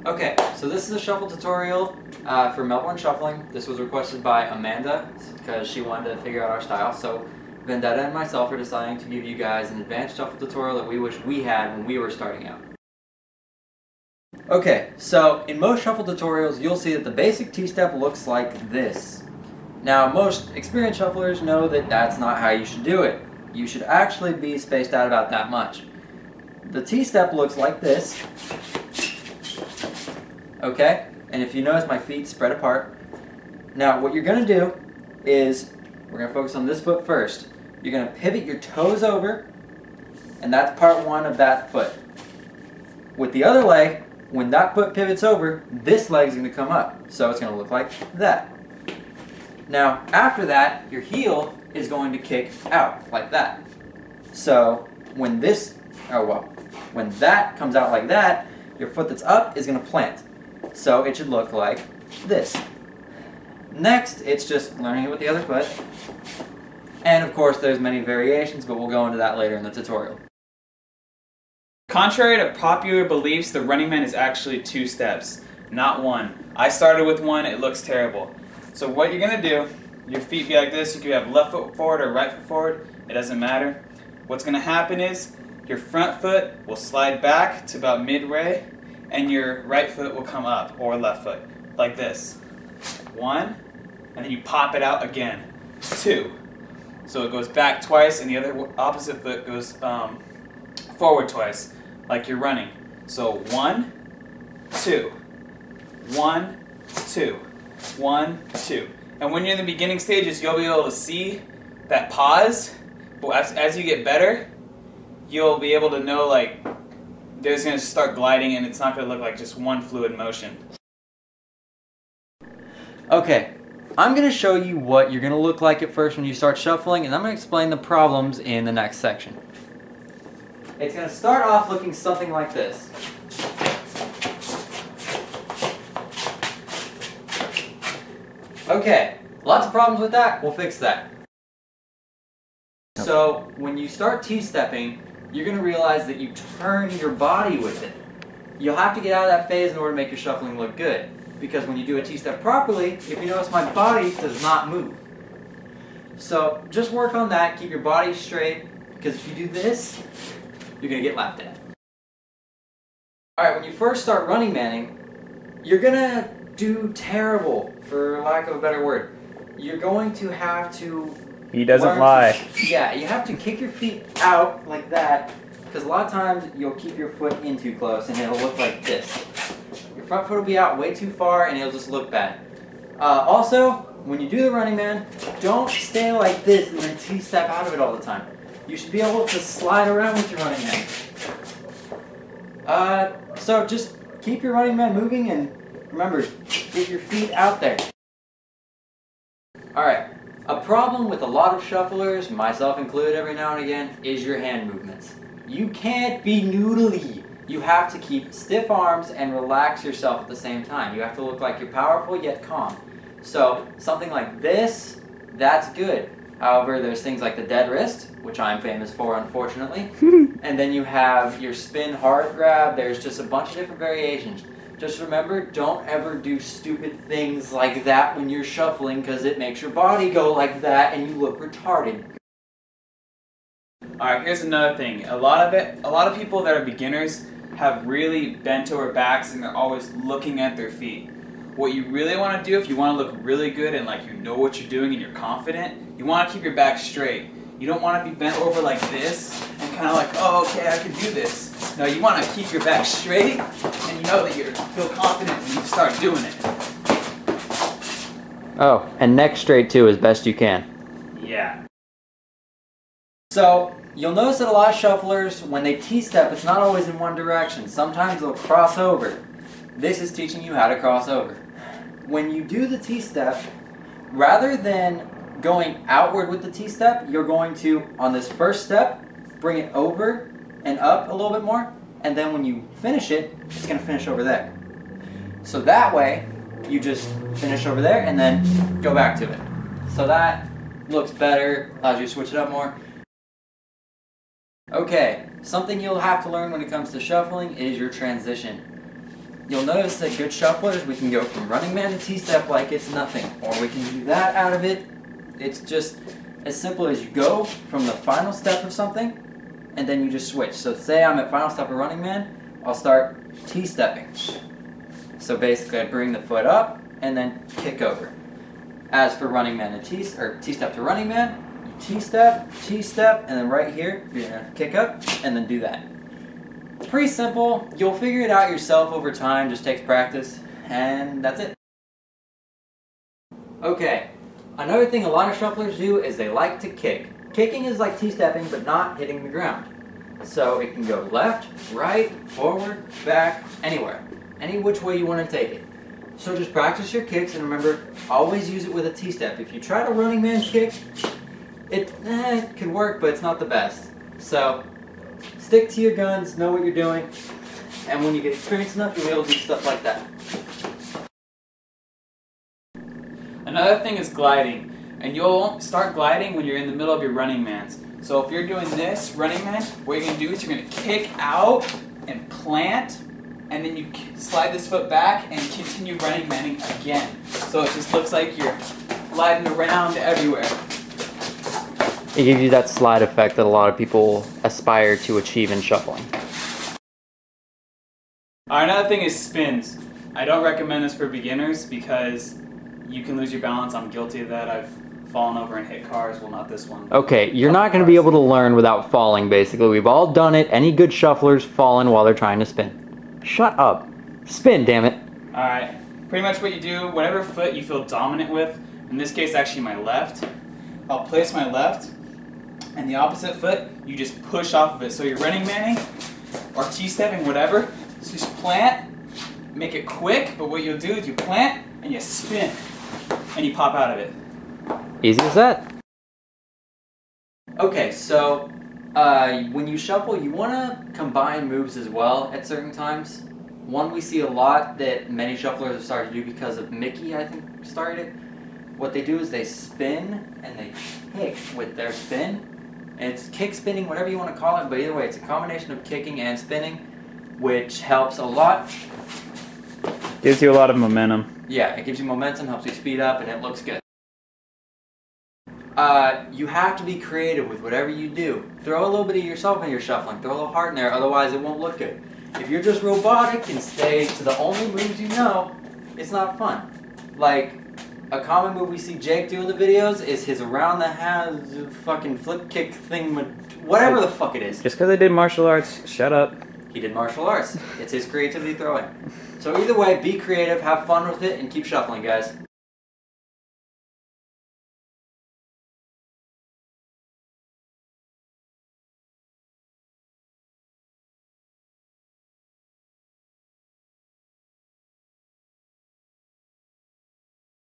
Okay, so this is a shuffle tutorial for Melbourne shuffling. This was requested by Amanda because she wanted to figure out our style. So Vendetta and myself are deciding to give you guys an advanced shuffle tutorial that we wish we had when we were starting out. Okay, so in most shuffle tutorials you'll see that the basic T-step looks like this. Now most experienced shufflers know that that's not how you should do it. You should actually be spaced out about that much. The T-step looks like this. Okay, and if you notice my feet spread apart. Now what you're going to do is, we're going to focus on this foot first. You're going to pivot your toes over, and that's part one of that foot. With the other leg, when that foot pivots over, this leg is going to come up. So it's going to look like that. Now after that, your heel is going to kick out like that. So when when that comes out like that, your foot that's up is going to plant. So it should look like this. Next, it's just learning it with the other foot. And of course, there's many variations, but we'll go into that later in the tutorial. Contrary to popular beliefs, the running man is actually 2 steps, not 1. I started with 1, it looks terrible. So what you're going to do, your feet be like this, you could have left foot forward or right foot forward, it doesn't matter. What's going to happen is, your front foot will slide back to about midway, and your right foot will come up, or left foot, like this. 1, and then you pop it out again. 2. So it goes back twice, and the other opposite foot goes forward twice, like you're running. So 1, 2, 1, 2, 1, 2. And when you're in the beginning stages, you'll be able to see that pause, but as you get better, you'll be able to know, like, there's going to start gliding and it's not going to look like just one fluid motion. Okay, I'm going to show you what you're going to look like at first when you start shuffling, and I'm going to explain the problems in the next section. It's going to start off looking something like this. Okay, lots of problems with that, we'll fix that. So when you start T-stepping, you're going to realize that you turn your body with it. You'll have to get out of that phase in order to make your shuffling look good. Because when you do a T-step properly, if you notice, my body does not move. So just work on that, keep your body straight, because if you do this, you're going to get laughed at. Alright, when you first start running manning, you're going to do terrible, for lack of a better word. You're going to have to... He doesn't lie. Yeah, you have to kick your feet out like that, because a lot of times you'll keep your foot in too close and it'll look like this. Your front foot will be out way too far and it'll just look bad. Also, when you do the running man, don't stay like this and then T-step out of it all the time. You should be able to slide around with your running man. So just keep your running man moving and remember, get your feet out there. Alright. A problem with a lot of shufflers, myself included every now and again, is your hand movements. You can't be noodly. You have to keep stiff arms and relax yourself at the same time. You have to look like you're powerful yet calm. So something like this, that's good. However, there's things like the dead wrist, which I'm famous for, unfortunately. And then you have your spin hard grab. There's just a bunch of different variations. Just remember, don't ever do stupid things like that when you're shuffling, because it makes your body go like that and you look retarded. Alright, here's another thing. A lot of people that are beginners have really bent over backs and they're always looking at their feet. What you really want to do, if you want to look really good and like you know what you're doing and you're confident, you want to keep your back straight. You don't want to be bent over like this and kind of like, oh, okay, I can do this. No, you want to keep your back straight and you know that you feel confident when you start doing it. Oh, and neck straight too as best you can. Yeah. So, you'll notice that a lot of shufflers, when they T-step, it's not always in one direction. Sometimes they'll cross over. This is teaching you how to cross over. When you do the T-step, rather than going outward with the T-step, you're going to, on this first step, bring it over and up a little bit more, and then when you finish it, it's going to finish over there. So that way, you just finish over there and then go back to it. So that looks better, allows you to switch it up more. Okay, something you'll have to learn when it comes to shuffling is your transition. you'll notice that good shufflers, we can go from running man to T-step like it's nothing. Or we can do that out of it. It's just as simple as you go from the final step of something, and then you just switch. So say I'm at final step of running man, I'll start T-stepping. So basically I bring the foot up and then kick over. As for running man and T-step to running man, you T-step, T-step, and then right here, you're gonna kick up and then do that. It's pretty simple. You'll figure it out yourself over time, just takes practice, and that's it. Okay, another thing a lot of shufflers do is they like to kick. Kicking is like T-stepping, but not hitting the ground. So it can go left, right, forward, back, anywhere. Any which way you want to take it. So just practice your kicks, and remember, always use it with a T-step. If you try to running man kick, it could work, but it's not the best. So stick to your guns, know what you're doing, and when you get experienced enough, you'll be able to do stuff like that. Another thing is gliding, and you'll start gliding when you're in the middle of your running mans. So if you're doing this running man, what you're going to do is you're going to kick out and plant, and then you slide this foot back and continue running manning again. So it just looks like you're gliding around everywhere. It gives you that slide effect that a lot of people aspire to achieve in shuffling. Alright, another thing is spins. I don't recommend this for beginners because you can lose your balance. I'm guilty of that. I've fallen over and hit cars. Well, not this one. Okay, you're not going to be able to learn without falling, basically. We've all done it. Any good shufflers fallen while they're trying to spin. Shut up. Spin, damn it. Alright, pretty much what you do, whatever foot you feel dominant with, in this case actually my left, I'll place my left, and the opposite foot, you just push off of it. So you're running manning, or T-stepping, whatever, so just plant, make it quick, but what you'll do is you plant, and you spin, and you pop out of it. Easy as that. Okay, so when you shuffle, you want to combine moves as well at certain times. One we see a lot that many shufflers have started to do because of Mickey, I think, started it. What they do is they spin and they kick with their spin. And it's kick spinning, whatever you want to call it, but either way, it's a combination of kicking and spinning, which helps a lot. Gives you a lot of momentum. Yeah, it gives you momentum, helps you speed up, and it looks good. You have to be creative with whatever you do. Throw a little bit of yourself in your shuffling. Throw a little heart in there, otherwise it won't look good. If you're just robotic and stay to the only moves you know, it's not fun. Like, a common move we see Jake do in the videos is his around the house fucking flip kick thing, whatever the fuck it is. Just because I did martial arts, shut up. He did martial arts. It's his creativity throwing. So either way, be creative, have fun with it, and keep shuffling, guys.